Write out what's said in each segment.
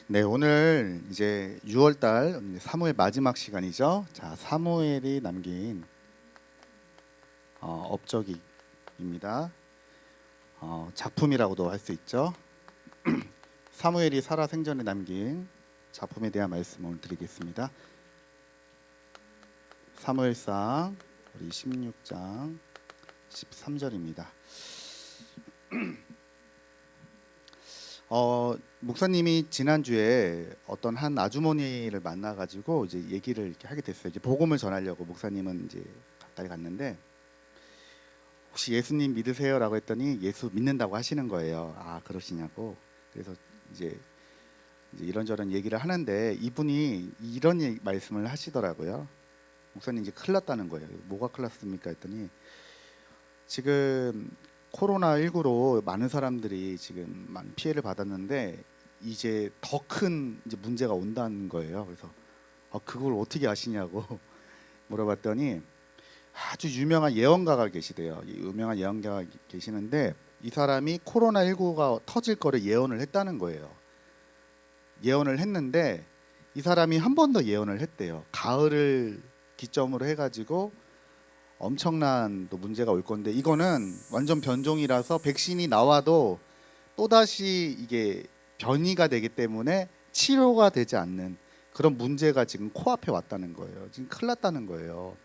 네, 오늘 이제 6월 달 사무엘 마지막 시간이죠. 자, 사무엘이 남긴 업적입니다. 작품이라고도 할 수 있죠. 사무엘이 살아 생전에 남긴 작품에 대한 말씀을 드리겠습니다. 사무엘상 우리 16장 13절입니다. 목사님이 지난주에 어떤 한 아주머니를 만나가지고 이제 얘기를 이렇게 하게 됐어요. 이제 복음을 전하려고 목사님은 이제 가까이 갔는데 혹시 예수님 믿으세요라고 했더니 예수 믿는다고 하시는 거예요. 아, 그러시냐고. 그래서 이제 이런저런 얘기를 하는데 이분이 이런 말씀을 하시더라고요. 목사님 이제 큰일 났다는 거예요. 뭐가 큰일 났습니까 했더니 지금 코로나19로 많은 사람들이 지금 많은 피해를 받았는데 이제 더 큰 이제 문제가 온다는 거예요. 그래서 그걸 어떻게 아시냐고 물어봤더니 아주 유명한 예언가가 계시대요. 유명한 예언가가 계시는데 이 사람이 코로나19가 터질 거를 예언을 했다는 거예요. 예언을 했는데 이 사람이 한 번 더 예언을 했대요. 가을을 기점으로 해가지고 엄청난 또 문제가 올 건데 이거는 완전 변종이라서 백신이 나와도 또다시 이게 변이가 되기 때문에 치료가 되지 않는 그런 문제가 지금 코앞에 왔다는 거예요. 지금 큰일 났다는 거예요.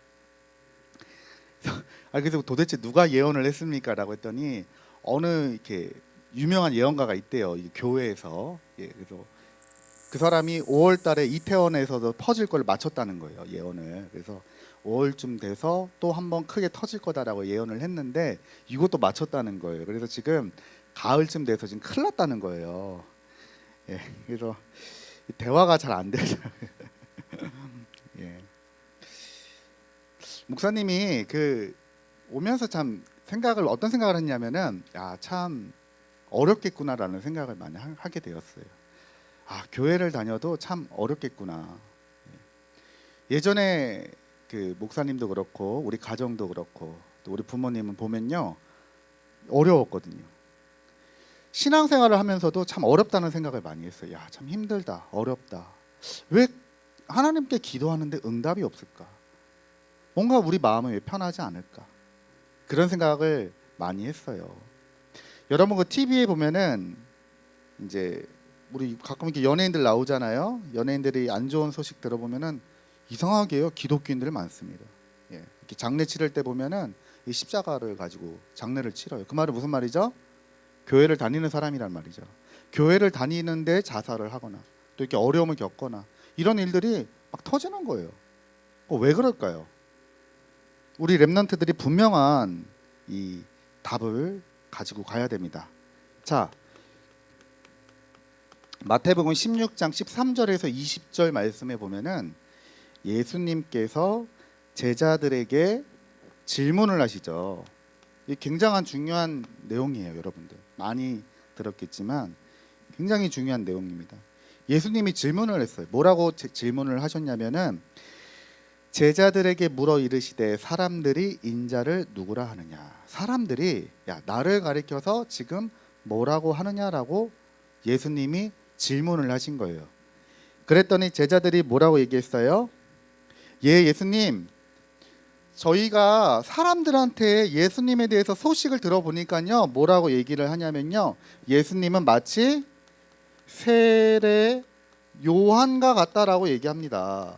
그래서 도대체 누가 예언을 했습니까? 라고 했더니 어느 이렇게 유명한 예언가가 있대요. 이 교회에서. 그래서 그 사람이 5월 달에 이태원에서도 퍼질 걸 맞췄다는 거예요. 예언을. 그래서 5월쯤 돼서 또 한번 크게 터질 거다라고 예언을 했는데 이것도 맞췄다는 거예요. 그래서 지금 가을쯤 돼서 지금 큰일 났다는 거예요. 그래서 대화가 잘 안 되죠. 목사님이 오면서 참 어떤 생각을 했냐면은 참 어렵겠구나라는 생각을 많이 하게 되었어요. 교회를 다녀도 참 어렵겠구나. 예전에 그 목사님도 그렇고 우리 가정도 그렇고 또 우리 부모님은 보면요 어려웠거든요. 신앙생활을 하면서도 참 어렵다는 생각을 많이 했어요. 참 힘들다, 어렵다. 왜 하나님께 기도하는데 응답이 없을까? 뭔가 우리 마음은 왜 편하지 않을까? 그런 생각을 많이 했어요. 여러분 그 TV에 보면은 이제 우리 가끔 이렇게 연예인들 나오잖아요. 연예인들이 안 좋은 소식 들어보면은 이상하게요 기독교인들 많습니다. 이렇게 장례 치를 때 보면은 이 십자가를 가지고 장례를 치러요. 그 말은 무슨 말이죠? 교회를 다니는 사람이란 말이죠. 교회를 다니는데 자살을 하거나 또 이렇게 어려움을 겪거나 이런 일들이 막 터지는 거예요. 왜 그럴까요? 우리 렘넌트들이 분명한 이 답을 가지고 가야 됩니다. 자, 마태복음 16장 13절에서 20절 말씀에 보면은 예수님께서 제자들에게 질문을 하시죠. 이 굉장한 중요한 내용이에요, 여러분들. 많이 들었겠지만 굉장히 중요한 내용입니다. 예수님이 질문을 했어요. 뭐라고 질문을 하셨냐면은 제자들에게 물어 이르시되 사람들이 인자를 누구라 하느냐. 사람들이 나를 가리켜서 지금 뭐라고 하느냐라고 예수님이 질문을 하신 거예요. 그랬더니 제자들이 뭐라고 얘기했어요? 예수님, 저희가 사람들한테 예수님에 대해서 소식을 들어보니까요 뭐라고 얘기를 하냐면요 예수님은 마치 세례 요한과 같다라고 얘기합니다.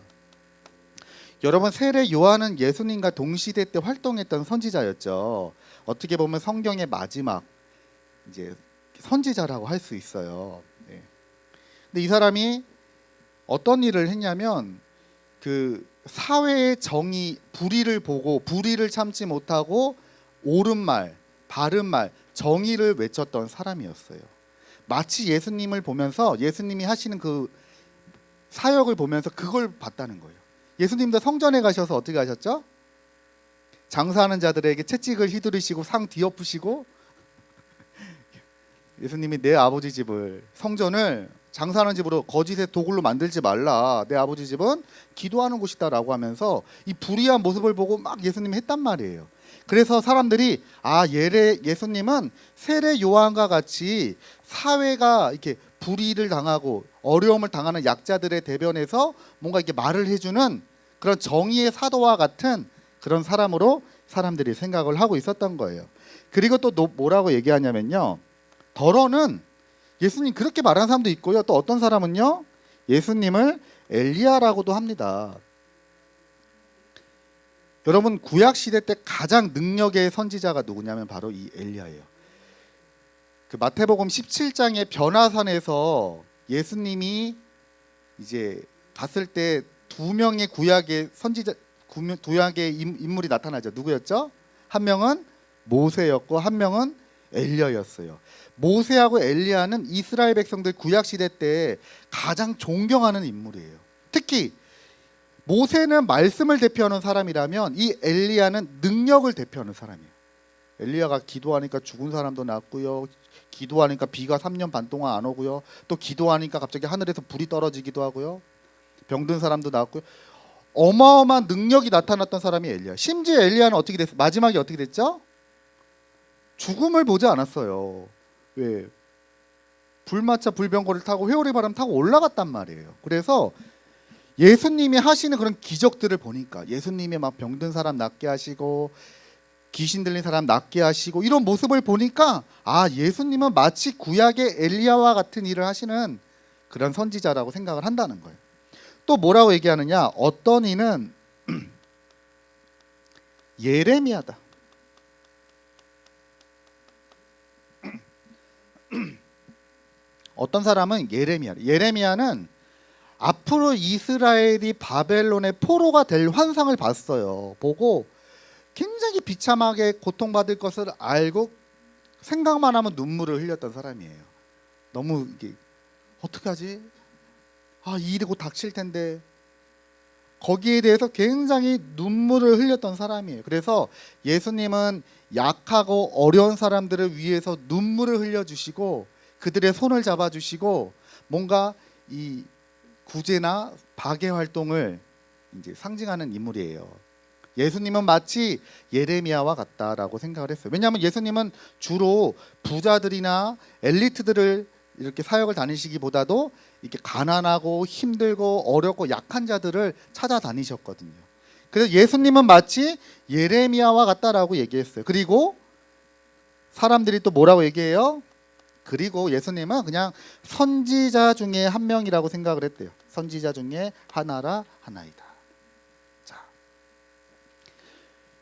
여러분 세례 요한은 예수님과 동시대 때 활동했던 선지자였죠. 어떻게 보면 성경의 마지막 이제 선지자라고 할 수 있어요. 근데 이 사람이 어떤 일을 했냐면 그 사회의 정의 불의를 보고 불의를 참지 못하고 옳은 말, 바른 말, 정의를 외쳤던 사람이었어요. 마치 예수님을 보면서 예수님이 하시는 그 사역을 보면서 그걸 봤다는 거예요. 예수님도 성전에 가셔서 어떻게 하셨죠? 장사하는 자들에게 채찍을 휘두르시고 상 뒤엎으시고 예수님이 내 아버지 집을 성전을 장사하는 집으로 거짓의 도굴로 만들지 말라. 내 아버지 집은 기도하는 곳이다 라고 하면서 이 불의한 모습을 보고 막 예수님이 했단 말이에요. 그래서 사람들이 예수님은 세례 요한과 같이 사회가 이렇게 불의를 당하고 어려움을 당하는 약자들의 대변에서 뭔가 이렇게 말을 해주는 그런 정의의 사도와 같은 그런 사람으로 사람들이 생각을 하고 있었던 거예요. 그리고 또 뭐라고 얘기하냐면요, 더러는 예수님 그렇게 말하는 사람도 있고요, 또 어떤 사람은요 예수님을 엘리야라고도 합니다. 여러분, 구약 시대 때 가장 능력의 선지자가 누구냐면 바로 이 엘리야예요. 그 마태복음 17장의 변화산에서 예수님이 이제 갔을 때 두 명의 구약의 선지자, 구약의 인물이 나타나죠. 누구였죠? 한 명은 모세였고 한 명은 엘리야였어요. 모세하고 엘리야는 이스라엘 백성들 구약 시대 때 가장 존경하는 인물이에요. 특히 모세는 말씀을 대표하는 사람이라면 이 엘리야는 능력을 대표하는 사람이에요. 엘리야가 기도하니까 죽은 사람도 낫고요, 기도하니까 비가 3년 반 동안 안 오고요, 또 기도하니까 갑자기 하늘에서 불이 떨어지기도 하고요, 병든 사람도 낫고요. 어마어마한 능력이 나타났던 사람이 엘리야. 심지어 엘리야는 어떻게 됐어요? 마지막에 어떻게 됐죠? 죽음을 보지 않았어요. 왜? 불마차 불병거를 타고 회오리 바람 타고 올라갔단 말이에요. 그래서 예수님이 하시는 그런 기적들을 보니까, 예수님이 막 병든 사람 낫게 하시고 귀신 들린 사람 낫게 하시고 이런 모습을 보니까 예수님은 마치 구약의 엘리야와 같은 일을 하시는 그런 선지자라고 생각을 한다는 거예요. 또 뭐라고 얘기하느냐, 어떤 이는 예레미야다. 어떤 사람은 예레미야는 앞으로 이스라엘이 바벨론의 포로가 될 환상을 봤어요. 보고 굉장히 비참하게 고통받을 것을 알고 생각만 하면 눈물을 흘렸던 사람이에요. 너무 이게 어떡하지? 이 일이 곧 닥칠 텐데. 거기에 대해서 굉장히 눈물을 흘렸던 사람이에요. 그래서 예수님은 약하고 어려운 사람들을 위해서 눈물을 흘려주시고 그들의 손을 잡아주시고 뭔가 이 구제나 박애 활동을 이제 상징하는 인물이에요. 예수님은 마치 예레미야와 같다라고 생각을 했어요. 왜냐하면 예수님은 주로 부자들이나 엘리트들을 이렇게 사역을 다니시기보다도 이렇게 가난하고 힘들고 어렵고 약한 자들을 찾아다니셨거든요. 그래서 예수님은 마치 예레미야와 같다라고 얘기했어요. 그리고 사람들이 또 뭐라고 얘기해요? 그리고 예수님은 그냥 선지자 중에 한 명이라고 생각을 했대요. 선지자 중에 하나이다. 자,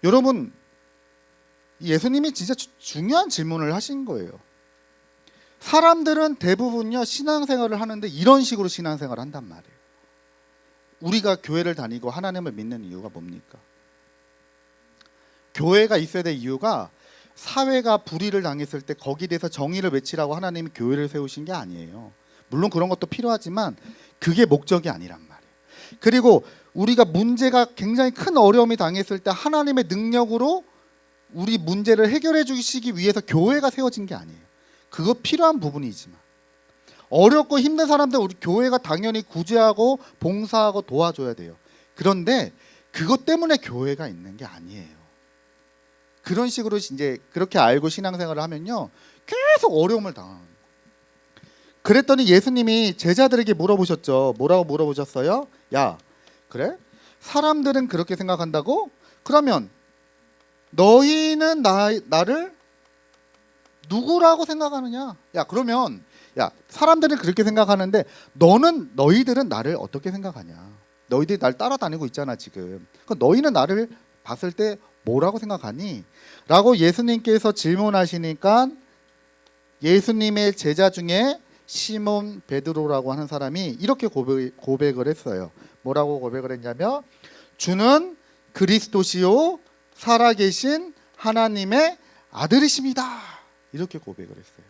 여러분, 예수님이 진짜 중요한 질문을 하신 거예요. 사람들은 대부분요 신앙생활을 하는데 이런 식으로 신앙생활을 한단 말이에요. 우리가 교회를 다니고 하나님을 믿는 이유가 뭡니까? 교회가 있어야 될 이유가 사회가 불의를 당했을 때 거기에 대해서 정의를 외치라고 하나님이 교회를 세우신 게 아니에요. 물론 그런 것도 필요하지만 그게 목적이 아니란 말이에요. 그리고 우리가 문제가 굉장히 큰 어려움이 당했을 때 하나님의 능력으로 우리 문제를 해결해 주시기 위해서 교회가 세워진 게 아니에요. 그거 필요한 부분이지만 어렵고 힘든 사람들 우리 교회가 당연히 구제하고 봉사하고 도와줘야 돼요. 그런데 그것 때문에 교회가 있는 게 아니에요. 그런 식으로 이제 그렇게 알고 신앙생활을 하면요 계속 어려움을 당하는 거예요. 그랬더니 예수님이 제자들에게 물어보셨죠. 뭐라고 물어보셨어요? 야, 그래? 사람들은 그렇게 생각한다고? 그러면 너희는 나를 누구라고 생각하느냐? 그러면 사람들은 그렇게 생각하는데 너희들은 나를 어떻게 생각하냐? 너희들이 날 따라다니고 있잖아 지금. 너희는 나를 봤을 때 뭐라고 생각하니? 라고 예수님께서 질문하시니까 예수님의 제자 중에 시몬 베드로라고 하는 사람이 이렇게 고백을 했어요. 뭐라고 고백을 했냐면 주는 그리스도시요 살아계신 하나님의 아들이십니다. 이렇게 고백을 했어요.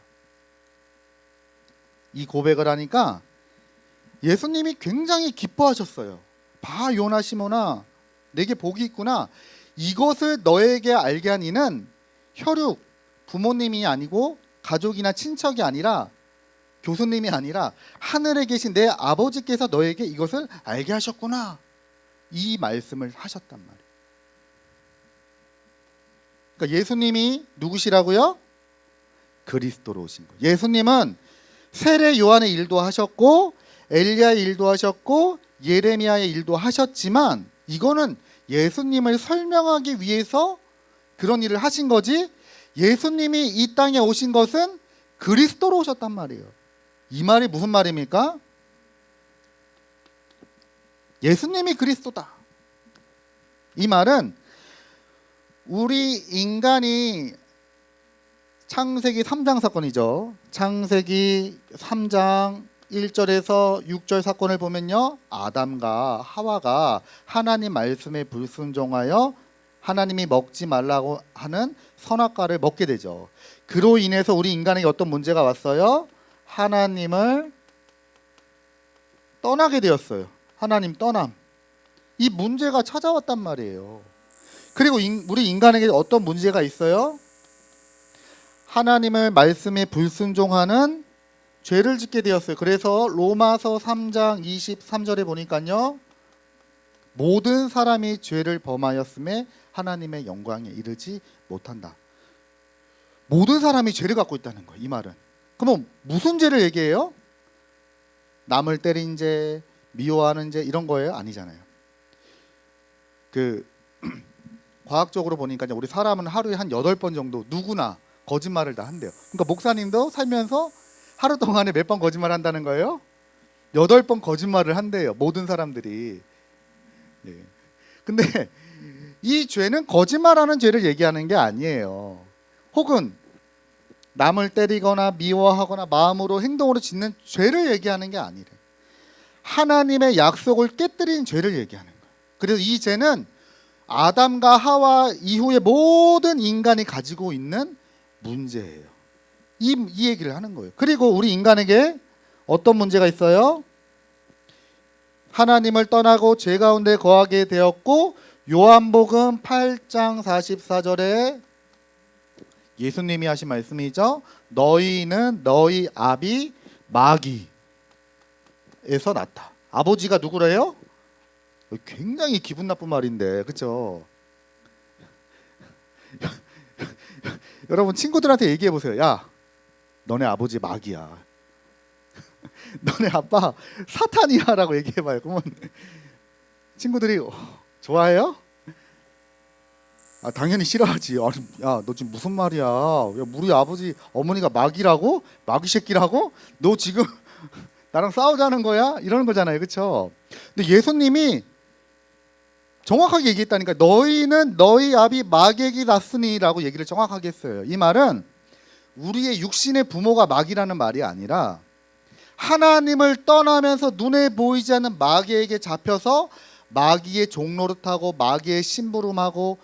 이 고백을 하니까 예수님이 굉장히 기뻐하셨어요. 봐 요나 시몬아, 내게 복이 있구나. 이것을 너에게 알게 한 이는 혈육, 부모님이 아니고 가족이나 친척이 아니라 교수님이 아니라 하늘에 계신 내 아버지께서 너에게 이것을 알게 하셨구나. 이 말씀을 하셨단 말이에요. 그러니까 예수님이 누구시라고요? 그리스도로 오신 거예요. 예수님은 세례 요한의 일도 하셨고 엘리야의 일도 하셨고 예레미야의 일도 하셨지만 이거는 예수님을 설명하기 위해서 그런 일을 하신 거지, 예수님이 이 땅에 오신 것은 그리스도로 오셨단 말이에요. 이 말이 무슨 말입니까? 예수님이 그리스도다. 이 말은 우리 인간이 창세기 3장 사건이죠. 창세기 3장 1절에서 6절 사건을 보면요, 아담과 하와가 하나님 말씀에 불순종하여 하나님이 먹지 말라고 하는 선악과를 먹게 되죠. 그로 인해서 우리 인간에게 어떤 문제가 왔어요? 하나님을 떠나게 되었어요. 하나님 떠남. 이 문제가 찾아왔단 말이에요. 그리고 우리 인간에게 어떤 문제가 있어요? 하나님을 말씀에 불순종하는 죄를 짓게 되었어요. 그래서 로마서 3장 23절에 보니까요, 모든 사람이 죄를 범하였음에 하나님의 영광에 이르지 못한다. 모든 사람이 죄를 갖고 있다는 거예요. 이 말은. 그러면 무슨 죄를 얘기해요? 남을 때린 죄, 미워하는 죄 이런 거예요? 아니잖아요. 과학적으로 보니까 우리 사람은 하루에 한 8번 정도 누구나 거짓말을 다 한대요. 그러니까 목사님도 살면서 하루 동안에 몇 번 거짓말 한다는 거예요? 8번 거짓말을 한대요. 모든 사람들이. 예. 근데 이 죄는 거짓말하는 죄를 얘기하는 게 아니에요. 혹은 남을 때리거나 미워하거나 마음으로 행동으로 짓는 죄를 얘기하는 게 아니래. 하나님의 약속을 깨뜨린 죄를 얘기하는 거예요. 그래서 이 죄는 아담과 하와 이후의 모든 인간이 가지고 있는 문제예요. 이 얘기를 하는 거예요. 그리고 우리 인간에게 어떤 문제가 있어요? 하나님을 떠나고 죄 가운데 거하게 되었고, 요한복음 8장 44절에 예수님이 하신 말씀이죠. 너희는 너희 아비 마귀에서 났다. 아버지가 누구래요? 굉장히 기분 나쁜 말인데, 그렇죠? 여러분 친구들한테 얘기해 보세요. 야, 너네 아버지 마귀야. 너네 아빠 사탄이야라고 얘기해 봐요. 그러면 친구들이 좋아해요? 아, 당연히 싫어하지. 아니, 야, 너 지금 무슨 말이야? 야, 우리 아버지 어머니가 마귀라고? 마귀 새끼라고? 너 지금 나랑 싸우자는 거야? 이러는 거잖아요. 그렇죠? 근데 예수님이 정확하게 얘기했다니까. 너희는 너희 아비 마귀에게 났으니라고 얘기를 정확하게 했어요. 이 말은 우리의 육신의 부모가 마귀라는 말이 아니라 하나님을 떠나면서 눈에 보이지 않는 마귀에게 잡혀서 마귀의 종노릇하고 마귀의 심부름하고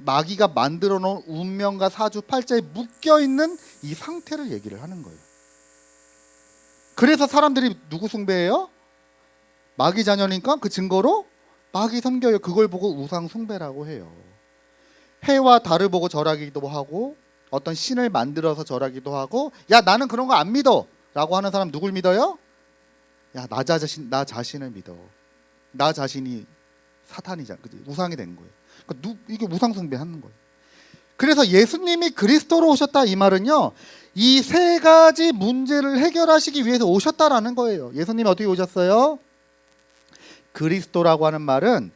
마귀가 만들어 놓은 운명과 사주팔자에 묶여있는 이 상태를 얘기를 하는 거예요. 그래서 사람들이 누구 숭배해요? 마귀 자녀니까 그 증거로 마귀 섬겨요. 그걸 보고 우상 숭배라고 해요. 해와 달을 보고 절하기도 하고 어떤 신을 만들어서 절하기도 하고, 야, 나는 그런 거 안 믿어 라고 하는 사람 누굴 믿어요? 야, 나 자신을 믿어. 나 자신이 사탄이잖아. 그치? 우상이 된 거예요. 그러니까 이게 우상 숭배하는 거예요. 그래서 예수님이 그리스도로 오셨다 이 말은요, 이 세 가지 문제를 해결하시기 위해서 오셨다라는 거예요. 예수님이 어떻게 오셨어요? 그리스도라고 하는 말은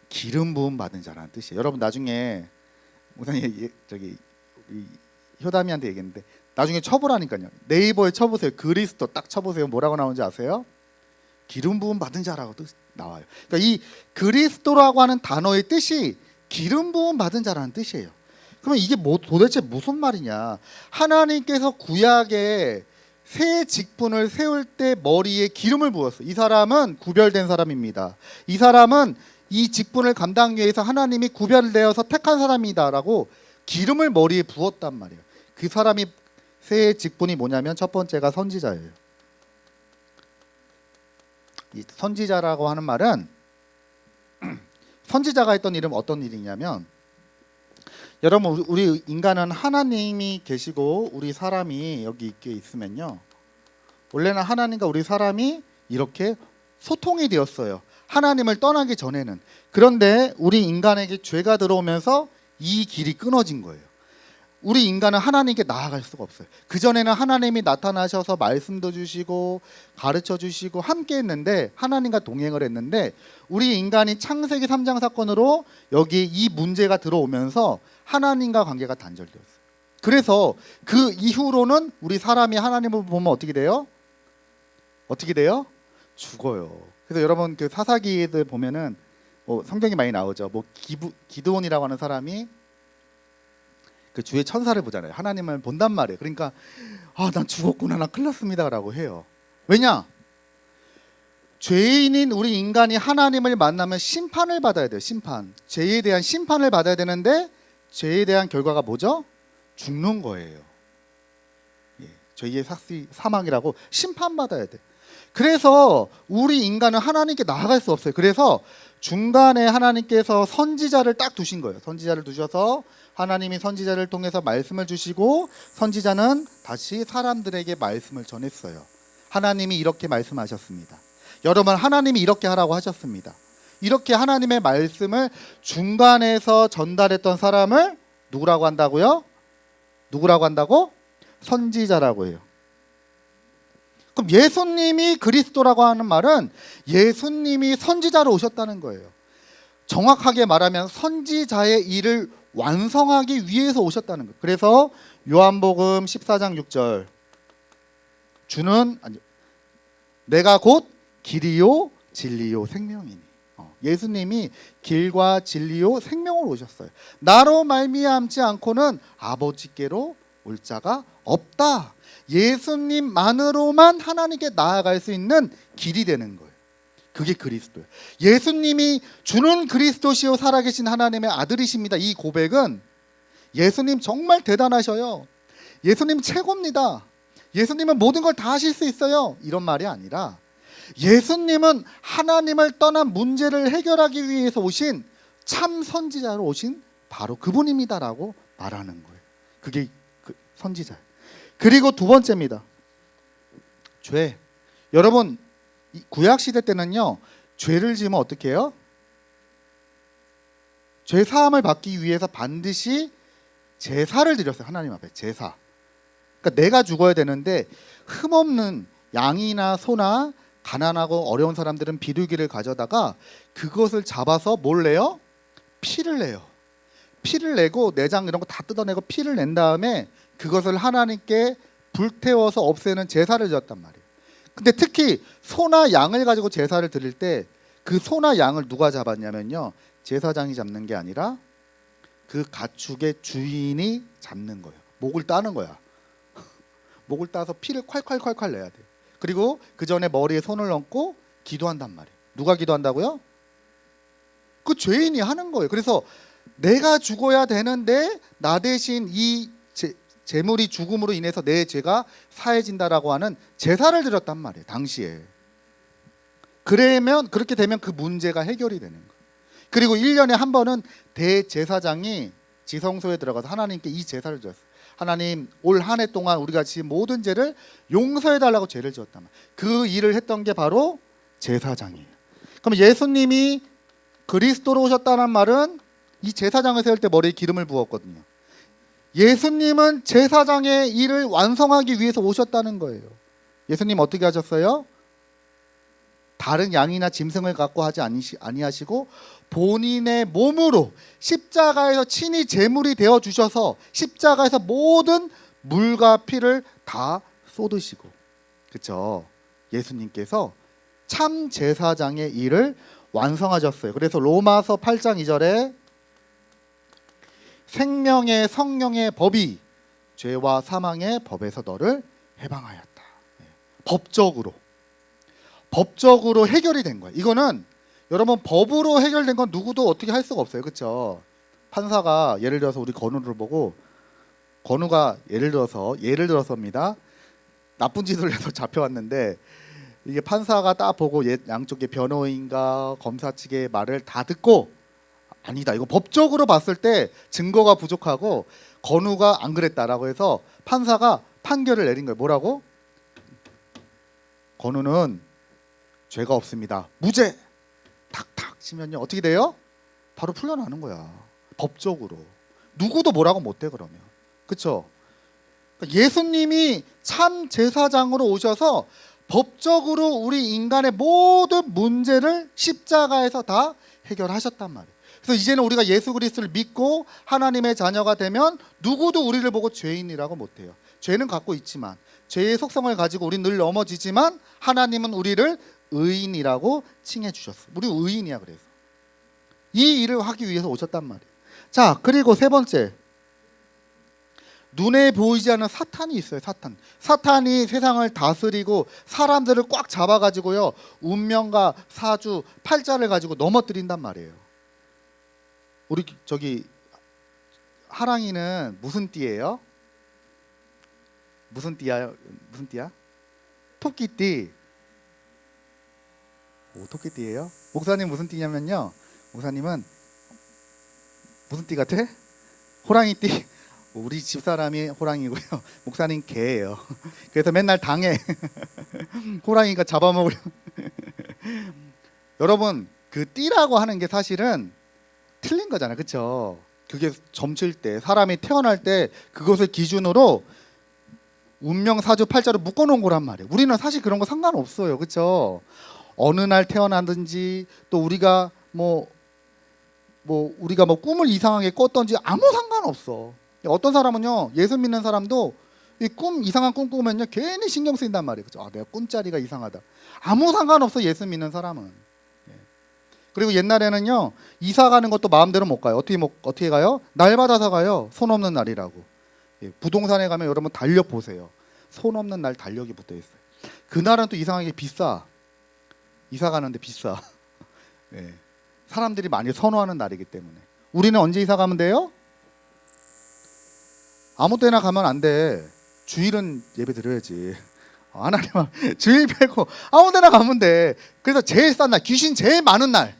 기름 부음 받은 자라는 뜻이에요. 여러분 나중에 우선이 저기 우리 효담이한테 얘기했는데 나중에 쳐보라니까요. 네이버에 쳐보세요. 그리스도 딱 쳐보세요. 뭐라고 나오는지 아세요? 기름 부음 받은 자라고 뜻 나와요. 그러니까 이 그리스도라고 하는 단어의 뜻이 기름 부음 받은 자라는 뜻이에요. 그러면 이게 도대체 무슨 말이냐? 하나님께서 구약에 새 직분을 세울 때 머리에 기름을 부었어요. 이 사람은 구별된 사람입니다. 이 사람은 이 직분을 감당하기 위해서 하나님이 구별되어서 택한 사람이다라고 기름을 머리에 부었단 말이에요. 그 사람이 새 직분이 뭐냐면 첫 번째가 선지자예요. 이 선지자라고 하는 말은 선지자가 했던 일은 어떤 일이냐면, 여러분 우리 인간은 하나님이 계시고 우리 사람이 여기 있게 있으면요, 원래는 하나님과 우리 사람이 이렇게 소통이 되었어요. 하나님을 떠나기 전에는. 그런데 우리 인간에게 죄가 들어오면서 이 길이 끊어진 거예요. 우리 인간은 하나님께 나아갈 수가 없어요. 그전에는 하나님이 나타나셔서 말씀도 주시고 가르쳐 주시고 함께 했는데, 하나님과 동행을 했는데, 우리 인간이 창세기 3장 사건으로 여기 이 문제가 들어오면서 하나님과 관계가 단절되었어요. 그래서 그 이후로는 우리 사람이 하나님을 보면 어떻게 돼요? 어떻게 돼요? 죽어요. 그래서 여러분 그 사사기들 보면은 뭐 성경이 많이 나오죠. 뭐 기드온이라고 하는 사람이 그 주의 천사를 보잖아요. 하나님을 본단 말이에요. 그러니까 난 죽었구나, 나 큰일 났습니다라고 해요. 왜냐? 죄인인 우리 인간이 하나님을 만나면 심판을 받아야 돼요. 심판. 죄에 대한 심판을 받아야 되는데, 죄에 대한 결과가 뭐죠? 죽는 거예요. 죄의 삭시 사망이라고 심판받아야 돼. 그래서 우리 인간은 하나님께 나아갈 수 없어요. 그래서 중간에 하나님께서 선지자를 딱 두신 거예요. 선지자를 두셔서 하나님이 선지자를 통해서 말씀을 주시고, 선지자는 다시 사람들에게 말씀을 전했어요. 하나님이 이렇게 말씀하셨습니다. 여러분, 하나님이 이렇게 하라고 하셨습니다. 이렇게 하나님의 말씀을 중간에서 전달했던 사람을 누구라고 한다고요? 누구라고 한다고? 선지자라고 해요. 그럼 예수님이 그리스도라고 하는 말은 예수님이 선지자로 오셨다는 거예요. 정확하게 말하면 선지자의 일을 완성하기 위해서 오셨다는 거예요. 그래서 요한복음 14장 6절, 내가 곧 길이요 진리요 생명이니. 예수님이 길과 진리요 생명으로 오셨어요. 나로 말미암지 않고는 아버지께로 올 자가 없다. 예수님만으로만 하나님께 나아갈 수 있는 길이 되는 거예요. 그게 그리스도예요. 예수님이 주는 그리스도시요 살아계신 하나님의 아들이십니다. 이 고백은 예수님 정말 대단하셔요. 예수님 최고입니다. 예수님은 모든 걸 다 하실 수 있어요. 이런 말이 아니라, 예수님은 하나님을 떠난 문제를 해결하기 위해서 오신 참 선지자로 오신 바로 그분입니다라고 말하는 거예요. 그게 그 선지자예요. 그리고 두 번째입니다. 죄. 여러분, 구약 시대 때는요, 죄를 지으면 어떻게 해요? 죄 사함을 받기 위해서 반드시 제사를 드렸어요. 하나님 앞에 제사. 그러니까 내가 죽어야 되는데 흠없는 양이나 소나 가난하고 어려운 사람들은 비둘기를 가져다가 그것을 잡아서 뭘 내요? 피를 내요. 피를 내고 내장 이런 거 다 뜯어내고 피를 낸 다음에 그것을 하나님께 불태워서 없애는 제사를 드렸단 말이에요. 근데 특히 소나 양을 가지고 제사를 드릴 때 그 소나 양을 누가 잡았냐면요, 제사장이 잡는 게 아니라 그 가축의 주인이 잡는 거예요. 목을 따는 거야. 목을 따서 피를 콸콸콸콸 내야 돼요. 그리고 그 전에 머리에 손을 얹고 기도한단 말이에요. 누가 기도한다고요? 그 죄인이 하는 거예요. 그래서 내가 죽어야 되는데 나 대신 이 제물이 죽음으로 인해서 내 죄가 사해진다라고 하는 제사를 드렸단 말이에요. 당시에. 그러면 그렇게 되면 그 문제가 해결이 되는 거예요. 그리고 1년에 한 번은 대제사장이 지성소에 들어가서 하나님께 이 제사를 드렸어요. 하나님, 올 한 해 동안 우리가 지은 모든 죄를 용서해달라고 죄를 지었단 말이에요. 그 일을 했던 게 바로 제사장이에요. 그럼 예수님이 그리스도로 오셨다는 말은 이 제사장을 세울 때 머리에 기름을 부었거든요. 예수님은 제사장의 일을 완성하기 위해서 오셨다는 거예요. 예수님 어떻게 하셨어요? 다른 양이나 짐승을 갖고 하지 아니하시고 본인의 몸으로 십자가에서 친히 제물이 되어 주셔서 십자가에서 모든 물과 피를 다 쏟으시고, 그렇죠? 예수님께서 참 제사장의 일을 완성하셨어요. 그래서 로마서 8장 2절에 생명의 성령의 법이 죄와 사망의 법에서 너를 해방하였다. 법적으로 해결이 된 거예요. 이거는 여러분, 법으로 해결된 건 누구도 어떻게 할 수가 없어요. 그렇죠? 판사가 예를 들어서 우리 건우를 보고, 건우가 예를 들어서입니다, 나쁜 짓을 해서 잡혀왔는데, 이게 판사가 딱 보고 양쪽의 변호인과 검사 측의 말을 다 듣고, 아니다, 이거 법적으로 봤을 때 증거가 부족하고 건우가 안 그랬다라고 해서 판사가 판결을 내린 거예요. 뭐라고? 건우는 죄가 없습니다, 무죄. 탁탁 치면요 어떻게 돼요? 바로 풀려나는 거야. 법적으로 누구도 뭐라고 못해. 그러면 그렇죠? 예수님이 참 제사장으로 오셔서 법적으로 우리 인간의 모든 문제를 십자가에서 다 해결하셨단 말이에요. 그래서 이제는 우리가 예수 그리스도를 믿고 하나님의 자녀가 되면 누구도 우리를 보고 죄인이라고 못해요. 죄는 갖고 있지만, 죄의 속성을 가지고 우리는 늘 넘어지지만 하나님은 우리를 의인이라고 칭해 주셨어. 우리 의인이야. 그래서 이 일을 하기 위해서 오셨단 말이에요. 자, 그리고 세 번째, 눈에 보이지 않는 사탄이 있어요. 사탄이 세상을 다스리고 사람들을 꽉 잡아가지고요, 운명과 사주, 팔자를 가지고 넘어뜨린단 말이에요. 우리 저기 하랑이는 무슨 띠예요? 무슨 띠야? 토끼띠. 오, 토끼띠예요? 목사님 무슨 띠냐면요, 목사님은 무슨 띠 같아? 호랑이띠. 우리 집사람이 호랑이고요, 목사님 개예요. 그래서 맨날 당해. 호랑이가 잡아먹으려. 여러분, 그 띠라고 하는 게 사실은 틀린 거잖아요. 그렇죠? 그게 점칠 때, 사람이 태어날 때 그것을 기준으로 운명 사주 팔자로 묶어놓은 거란 말이에요. 우리는 사실 그런 거 상관없어요. 그렇죠? 어느 날 태어나든지, 또 우리가 우리가 꿈을 이상하게 꿨던지 아무 상관없어. 어떤 사람은요, 예수 믿는 사람도 이 이상한 꿈 꾸면요 괜히 신경 쓰인단 말이에요. 그죠? 아, 내가 꿈자리가 이상하다. 아무 상관없어, 예수 믿는 사람은. 예. 그리고 옛날에는요, 이사 가는 것도 마음대로 못 가요. 어떻게 가요? 날 받아서 가요. 손 없는 날이라고. 예. 부동산에 가면 여러분 달력 보세요. 손 없는 날 달력이 붙어 있어요. 그날은 또 이상하게 비싸. 이사 가는데 비싸. 예. 사람들이 많이 선호하는 날이기 때문에. 우리는 언제 이사 가면 돼요? 아무 때나 가면 안 돼. 주일은 예배 드려야지. 하나님, 주일 빼고 아무 데나 가면 돼. 그래서 제일 싼 날, 귀신 제일 많은 날,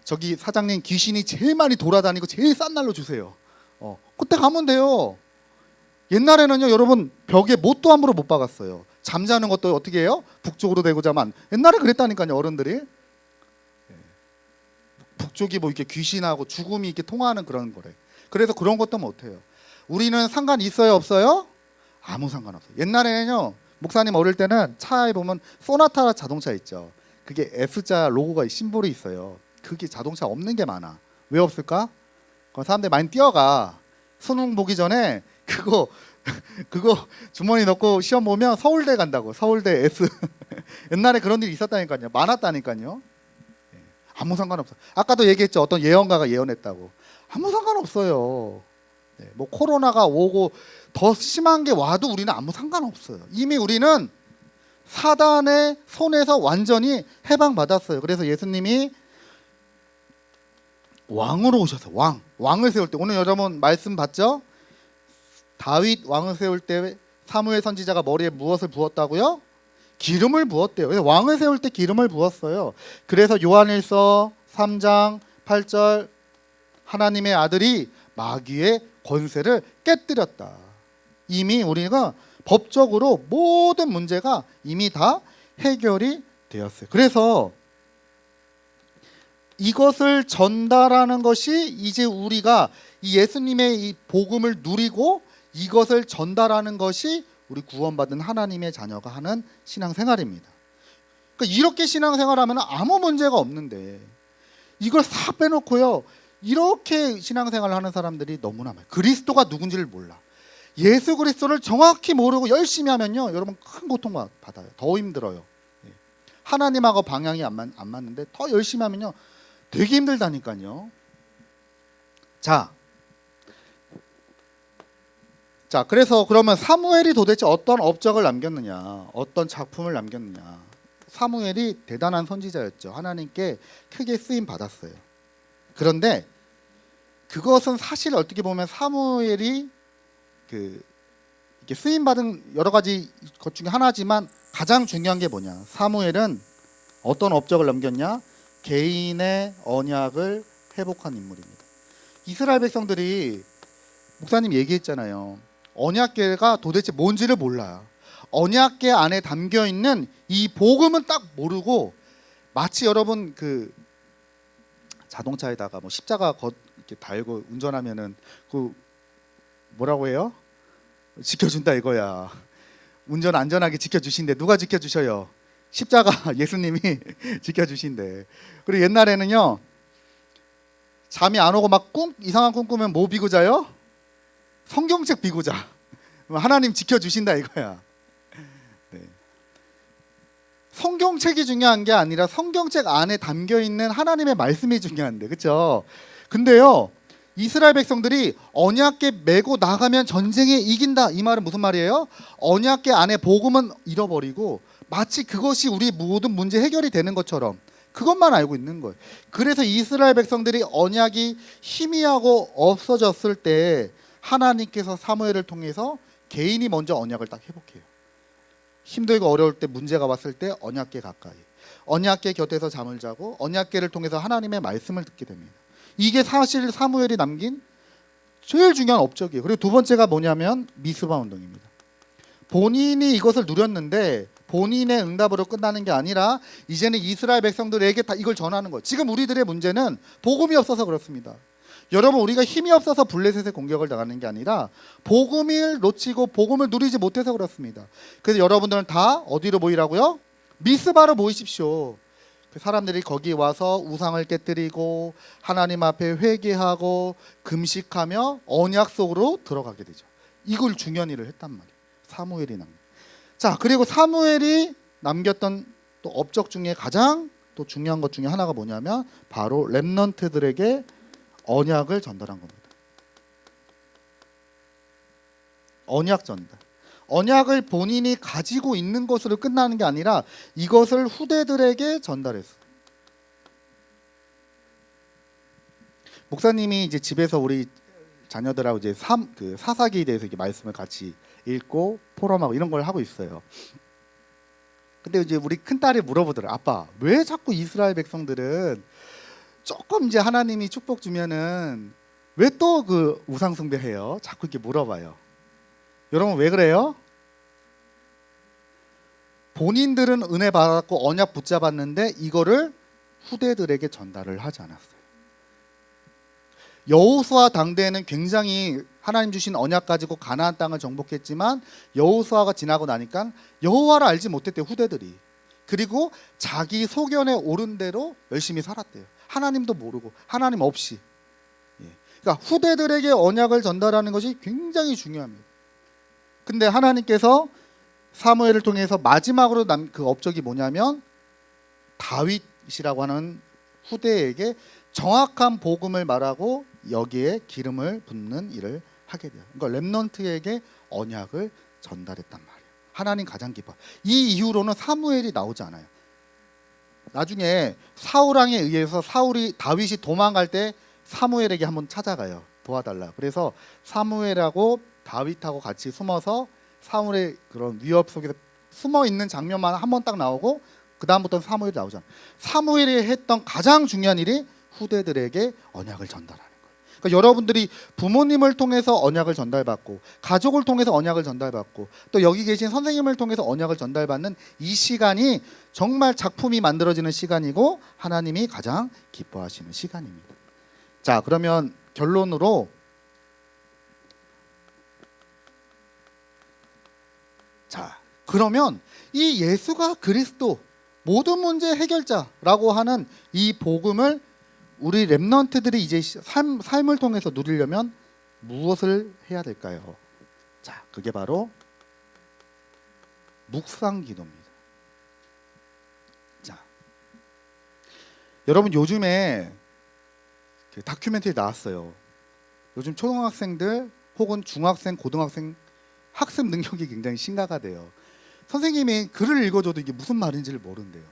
저기 사장님 귀신이 제일 많이 돌아다니고 제일 싼 날로 주세요. 그때 가면 돼요. 옛날에는요, 여러분, 벽에 못도 함부로 못 박았어요. 잠자는 것도 어떻게 해요? 북쪽으로 대고 자면. 옛날에 그랬다니까요, 어른들이. 북쪽이 뭐 이렇게 귀신하고 죽음이 이렇게 통하는 그런 거래. 그래서 그런 것도 못 해요. 우리는 상관 있어요, 없어요? 아무 상관없어요. 옛날에는요, 목사님 어릴 때는 차에 보면 소나타 자동차 있죠. 그게 S자 로고가 심볼이 있어요. 그게 자동차 없는 게 많아. 왜 없을까? 사람들이 많이 뛰어가. 수능 보기 전에 그거 주머니 넣고 시험 보면 서울대 간다고. 서울대 S. 옛날에 그런 일이 있었다니까요. 많았다니까요. 아무 상관없어. 아까도 얘기했죠. 어떤 예언가가 예언했다고. 아무 상관없어요. 뭐 코로나가 오고 더 심한 게 와도 우리는 아무 상관없어요. 이미 우리는 사단의 손에서 완전히 해방받았어요. 그래서 예수님이 왕으로 오셔서 왕을 세울 때, 오늘 여러분 말씀 봤죠? 다윗 왕을 세울 때 사무엘 선지자가 머리에 무엇을 부었다고요? 기름을 부었대요. 그래서 왕을 세울 때 기름을 부었어요. 그래서 요한일서 3장 8절, 하나님의 아들이 마귀의 권세를 깨뜨렸다. 이미 우리가 법적으로 모든 문제가 이미 다 해결이 되었어요. 그래서 이것을 전달하는 것이 이제 우리가 이 예수님의 이 복음을 누리고 이것을 전달하는 것이 우리 구원받은 하나님의 자녀가 하는 신앙생활입니다. 그러니까 이렇게 신앙생활하면 아무 문제가 없는데 이걸 다 빼놓고요, 이렇게 신앙생활을 하는 사람들이 너무나 많아요. 그리스도가 누군지를 몰라. 예수 그리스도를 정확히 모르고 열심히 하면요, 여러분 큰 고통 받아요. 더 힘들어요. 하나님하고 방향이 안 맞는데 더 열심히 하면요 되게 힘들다니까요. 자, 그래서 그러면 사무엘이 도대체 어떤 업적을 남겼느냐, 어떤 작품을 남겼느냐. 사무엘이 대단한 선지자였죠. 하나님께 크게 쓰임 받았어요. 그런데 그것은 사실 어떻게 보면 사무엘이 이렇게 쓰임 받은 여러 가지 것 중에 하나지만 가장 중요한 게 뭐냐? 사무엘은 어떤 업적을 남겼냐? 개인의 언약을 회복한 인물입니다. 이스라엘 백성들이, 목사님 얘기했잖아요. 언약궤가 도대체 뭔지를 몰라요. 언약궤 안에 담겨 있는 이 복음은 딱 모르고, 마치 여러분 그 자동차에다가 뭐 십자가 이렇게 달고 운전하면은 그 뭐라고 해요? 지켜준다 이거야. 운전 안전하게 지켜주신대. 누가 지켜주셔요? 십자가 예수님이 지켜주신대. 그리고 옛날에는요, 잠이 안 오고 막 이상한 꿈 꾸면 뭐 비고 자요? 성경책 비고 자. 하나님 지켜주신다 이거야. 네. 성경책이 중요한 게 아니라 성경책 안에 담겨 있는 하나님의 말씀이 중요한데, 그렇죠? 근데요, 이스라엘 백성들이 언약궤 메고 나가면 전쟁에 이긴다, 이 말은 무슨 말이에요? 언약궤 안에 복음은 잃어버리고 마치 그것이 우리 모든 문제 해결이 되는 것처럼 그것만 알고 있는 거예요. 그래서 이스라엘 백성들이 언약이 희미하고 없어졌을 때 하나님께서 사무엘을 통해서 개인이 먼저 언약을 딱 회복해요. 힘들고 어려울 때, 문제가 왔을 때 언약궤 가까이, 언약궤 곁에서 잠을 자고 언약궤를 통해서 하나님의 말씀을 듣게 됩니다. 이게 사실 사무엘이 남긴 제일 중요한 업적이에요. 그리고 두 번째가 뭐냐면 미스바 운동입니다. 본인이 이것을 누렸는데 본인의 응답으로 끝나는 게 아니라 이제는 이스라엘 백성들에게 다 이걸 전하는 거예요. 지금 우리들의 문제는 복음이 없어서 그렇습니다. 여러분, 우리가 힘이 없어서 블레셋의 공격을 당하는 게 아니라 복음을 놓치고 복음을 누리지 못해서 그렇습니다. 그래서 여러분들은 다 어디로 모이라고요? 미스바로 모이십시오. 그 사람들이 거기 와서 우상을 깨뜨리고 하나님 앞에 회개하고 금식하며 언약 속으로 들어가게 되죠. 이걸 중요한 일을 했단 말이에요. 사무엘이 남긴. 자, 그리고 사무엘이 남겼던 또 업적 중에 가장 또 중요한 것 중에 하나가 뭐냐면 바로 렘넌트들에게 언약을 전달한 겁니다. 언약 전달. 언약을 본인이 가지고 있는 것으로 끝나는 게 아니라 이것을 후대들에게 전달했어. 목사님이 이제 집에서 우리 자녀들하고 이제 사사기에 대해서 이렇게 말씀을 같이 읽고 포럼하고 이런 걸 하고 있어요. 근데 이제 우리 큰 딸이 물어보더라. 아빠, 왜 자꾸 이스라엘 백성들은 조금 이제 하나님이 축복 주면은 왜 또 그 우상 숭배해요? 자꾸 이렇게 물어봐요. 여러분, 왜 그래요? 본인들은 은혜 받았고 언약 붙잡았는데 이거를 후대들에게 전달을 하지 않았어요. 여호수아 당대에는 굉장히 하나님 주신 언약 가지고 가나안 땅을 정복했지만 여호수아가 지나고 나니까 여호와를 알지 못했대요, 후대들이. 그리고 자기 소견에 옳은 대로 열심히 살았대요. 하나님도 모르고 하나님 없이. 그러니까 후대들에게 언약을 전달하는 것이 굉장히 중요합니다. 근데 하나님께서 사무엘을 통해서 마지막으로 그 업적이 뭐냐면 다윗이라고 하는 후대에게 정확한 복음을 말하고 여기에 기름을 붓는 일을 하게 돼요. 그러니까 렘넌트에게 언약을 전달했단 말이에요. 하나님 가장 기뻐. 이 이후로는 사무엘이 나오지 않아요. 나중에 사울왕에 의해서 다윗이 도망갈 때 사무엘에게 한번 찾아가요. 도와달라. 그래서 사무엘하고 다윗하고 같이 숨어서 사울의 그런 위협 속에서 숨어 있는 장면만 한 번 딱 나오고 그 다음부터는 사무엘이 나오잖아요. 사무엘이 했던 가장 중요한 일이 후대들에게 언약을 전달하는 거예요. 그러니까 여러분들이 부모님을 통해서 언약을 전달받고 가족을 통해서 언약을 전달받고 또 여기 계신 선생님을 통해서 언약을 전달받는 이 시간이 정말 작품이 만들어지는 시간이고 하나님이 가장 기뻐하시는 시간입니다. 자, 그러면 결론으로 그러면 이 예수가 그리스도 모든 문제 해결자라고 하는 이 복음을 우리 렘넌트들이 이제 삶을 통해서 누리려면 무엇을 해야 될까요? 자, 그게 바로 묵상 기도입니다. 자, 여러분, 요즘에 다큐멘터리 나왔어요. 요즘 초등학생들 혹은 중학생, 고등학생 학습 능력이 굉장히 심각하대요. 선생님이 글을 읽어줘도 이게 무슨 말인지를 모른대요.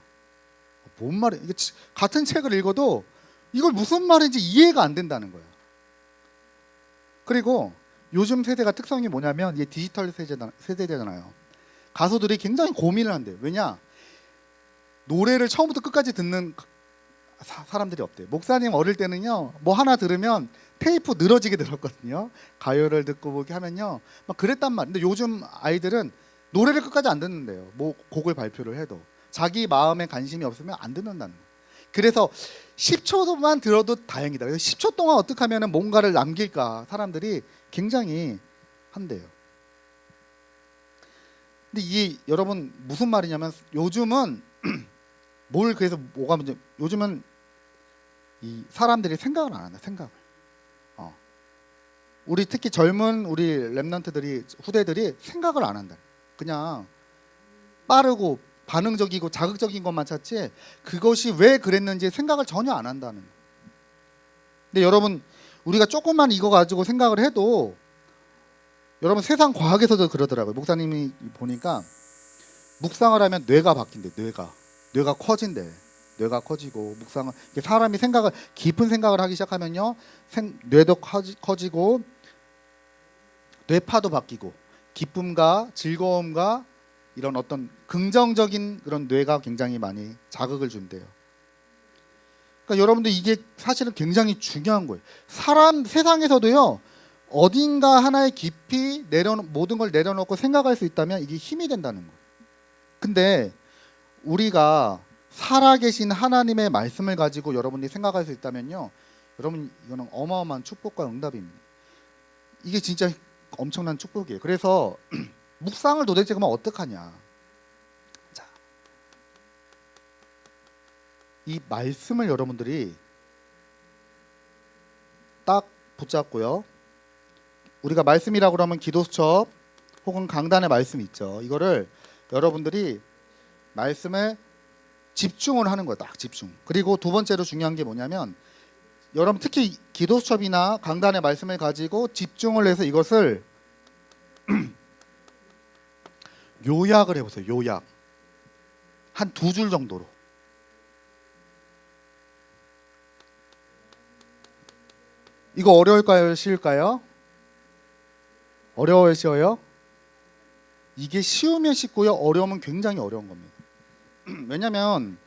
뭔 말이야? 이게 같은 책을 읽어도 이걸 무슨 말인지 이해가 안 된다는 거예요. 그리고 요즘 세대가 특성이 뭐냐면 이게 디지털 세대잖아요. 가수들이 굉장히 고민을 한대요. 왜냐? 노래를 처음부터 끝까지 듣는 사람들이 없대요. 목사님 어릴 때는요, 뭐 하나 들으면 테이프 늘어지게 들었거든요. 가요를 듣고 보기 하면요, 막 그랬단 말이에요. 근데 요즘 아이들은 노래를 끝까지 안 듣는데요. 뭐 곡을 발표를 해도 자기 마음에 관심이 없으면 안 듣는다는 거예요. 그래서 10초만 들어도 다행이다. 그래서 10초 동안 어떻게 하면 뭔가를 남길까 사람들이 굉장히 한대요. 근데 이게 여러분 무슨 말이냐면 요즘은 뭘 그래서 뭐가 문제? 요즘은 이 사람들이 생각을 안 한다. 생각을. 어. 우리 특히 젊은 우리 랩런트들이 후대들이 생각을 안 한다. 그냥 빠르고 반응적이고 자극적인 것만 찾지 그것이 왜 그랬는지 생각을 전혀 안 한다는. 근데 여러분 우리가 조금만 이거 가지고 생각을 해도 여러분 세상 과학에서도 그러더라고요. 목사님이 보니까 묵상을 하면 뇌가 바뀐대. 뇌가 커진대. 뇌가 커지고 묵상을 사람이 생각을 깊은 생각을 하기 시작하면요 뇌도 커지고 뇌파도 바뀌고 기쁨과 즐거움과 이런 어떤 긍정적인 그런 뇌가 굉장히 많이 자극을 준대요. 그러니까 여러분들 이게 사실은 굉장히 중요한 거예요. 세상에서도요 어딘가 하나에 깊이 모든 걸 내려놓고 생각할 수 있다면 이게 힘이 된다는 거예요. 근데 우리가 살아계신 하나님의 말씀을 가지고 여러분들이 생각할 수 있다면요 여러분 이거는 어마어마한 축복과 응답입니다. 이게 진짜 엄청난 축복이에요. 그래서 묵상을 도대체 그러면 어떡하냐. 자, 이 말씀을 여러분들이 딱 붙잡고요. 우리가 말씀이라고 그러면 기도수첩 혹은 강단의 말씀 있죠. 이거를 여러분들이 말씀에 집중을 하는 거예요. 딱 집중. 그리고 두 번째로 중요한 게 뭐냐면 여러분 특히 기도수첩이나 강단의 말씀을 가지고 집중을 해서 이것을 요약을 해보세요. 요약. 한 두 줄 정도로. 이거 어려울까요? 쉬울까요? 어려워요? 쉬워요? 이게 쉬우면 쉽고요. 어려우면 굉장히 어려운 겁니다. 왜냐하면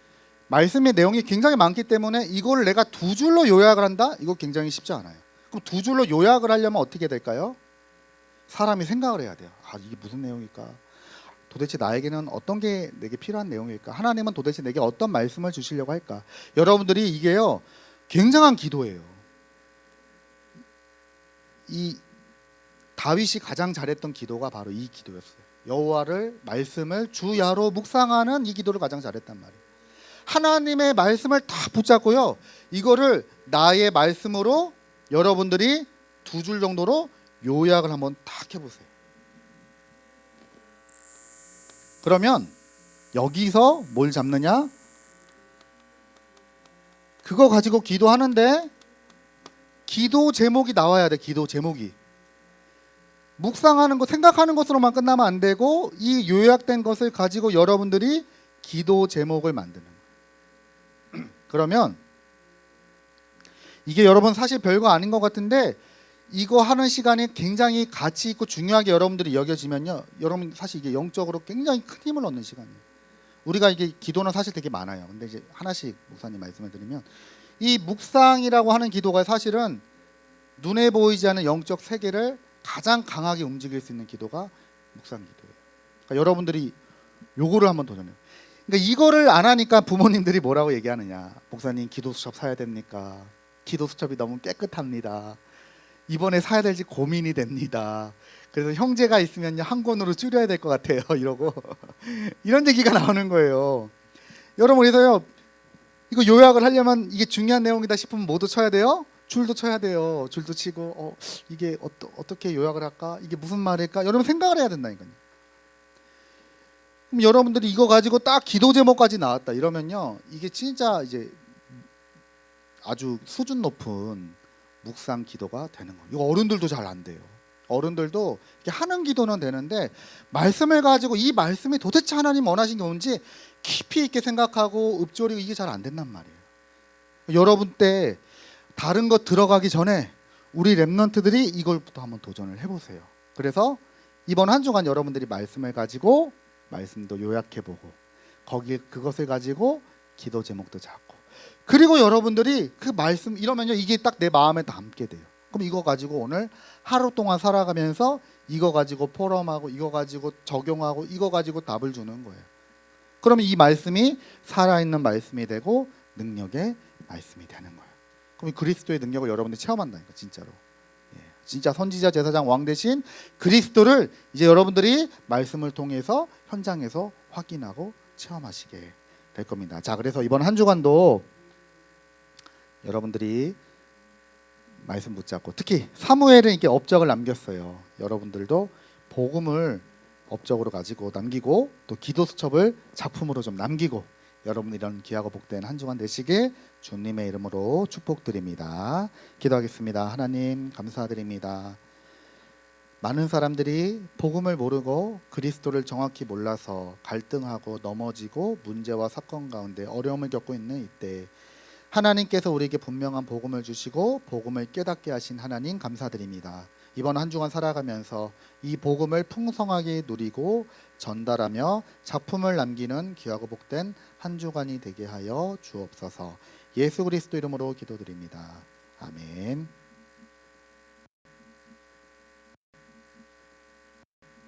말씀의 내용이 굉장히 많기 때문에 이걸 내가 두 줄로 요약을 한다? 이거 굉장히 쉽지 않아요. 그럼 두 줄로 요약을 하려면 어떻게 될까요? 사람이 생각을 해야 돼요. 아 이게 무슨 내용일까? 도대체 나에게는 어떤 게 내게 필요한 내용일까? 하나님은 도대체 내게 어떤 말씀을 주시려고 할까? 여러분들이 이게요 굉장한 기도예요. 이 다윗이 가장 잘했던 기도가 바로 이 기도였어요. 여호와를 말씀을 주야로 묵상하는 이 기도를 가장 잘했단 말이에요. 하나님의 말씀을 다 붙잡고요. 이거를 나의 말씀으로 여러분들이 두 줄 정도로 요약을 한번 딱 해보세요. 그러면 여기서 뭘 잡느냐? 그거 가지고 기도하는데 기도 제목이 나와야 돼. 기도 제목이. 묵상하는 것, 생각하는 것으로만 끝나면 안 되고 이 요약된 것을 가지고 여러분들이 기도 제목을 만드는 거예요. 그러면 이게 여러분 사실 별거 아닌 것 같은데 이거 하는 시간이 굉장히 가치 있고 중요하게 여러분들이 여겨지면요 여러분 사실 이게 영적으로 굉장히 큰 힘을 얻는 시간이에요. 우리가 이게 기도는 사실 되게 많아요. 근데 이제 하나씩 목사님 말씀을 드리면 이 묵상이라고 하는 기도가 사실은 눈에 보이지 않는 영적 세계를 가장 강하게 움직일 수 있는 기도가 묵상 기도예요. 그러니까 여러분들이 요거를 한번 도전해요. 그러니까 이거를 안 하니까 부모님들이 뭐라고 얘기하느냐. 목사님 기도 수첩 사야 됩니까? 기도 수첩이 너무 깨끗합니다. 이번에 사야 될지 고민이 됩니다. 그래서 형제가 있으면 한 권으로 줄여야 될 것 같아요. 이러고 이런 얘기가 나오는 거예요. 여러분 그래서요 이거 요약을 하려면 이게 중요한 내용이다 싶으면 뭐도 쳐야 돼요? 줄도 쳐야 돼요. 줄도 치고 이게 어떻게 요약을 할까? 이게 무슨 말일까? 여러분 생각을 해야 된다니까요. 그럼 여러분들이 이거 가지고 딱 기도 제목까지 나왔다 이러면요 이게 진짜 이제 아주 수준 높은 묵상 기도가 되는 거예요. 이거 어른들도 잘 안 돼요. 어른들도 이렇게 하는 기도는 되는데 말씀을 가지고 이 말씀이 도대체 하나님 원하신 게 뭔지 깊이 있게 생각하고 읊조리고 이게 잘 안 된단 말이에요. 여러분 때 다른 것 들어가기 전에 우리 랩런트들이 이걸부터 한번 도전을 해보세요. 그래서 이번 한 주간 여러분들이 말씀을 가지고 말씀도 요약해보고 거기 그것을 가지고 기도 제목도 잡고 그리고 여러분들이 그 말씀 이러면요 이게 딱 내 마음에 남게 돼요. 그럼 이거 가지고 오늘 하루 동안 살아가면서 이거 가지고 포럼하고 이거 가지고 적용하고 이거 가지고 답을 주는 거예요. 그러면 이 말씀이 살아있는 말씀이 되고 능력의 말씀이 되는 거예요. 그럼 그리스도의 능력을 여러분들이 체험한다니까 진짜로. 예. 진짜 선지자, 제사장, 왕 대신 그리스도를 이제 여러분들이 말씀을 통해서 현장에서 확인하고 체험하시게 될 겁니다. 자, 그래서 이번 한 주간도 여러분들이 말씀 붙잡고, 특히 사무엘은 이렇게 업적을 남겼어요. 여러분들도 복음을 업적으로 가지고 남기고, 또 기도 수첩을 작품으로 좀 남기고, 여러분 이런 귀하고 복된 한 주간 되시길 주님의 이름으로 축복드립니다. 기도하겠습니다. 하나님 감사드립니다. 많은 사람들이 복음을 모르고 그리스도를 정확히 몰라서 갈등하고 넘어지고 문제와 사건 가운데 어려움을 겪고 있는 이때, 하나님께서 우리에게 분명한 복음을 주시고 복음을 깨닫게 하신 하나님 감사드립니다. 이번 한 주간 살아가면서 이 복음을 풍성하게 누리고 전달하며 작품을 남기는 귀하고 복된 한 주간이 되게 하여 주옵소서. 예수 그리스도 이름으로 기도드립니다. 아멘.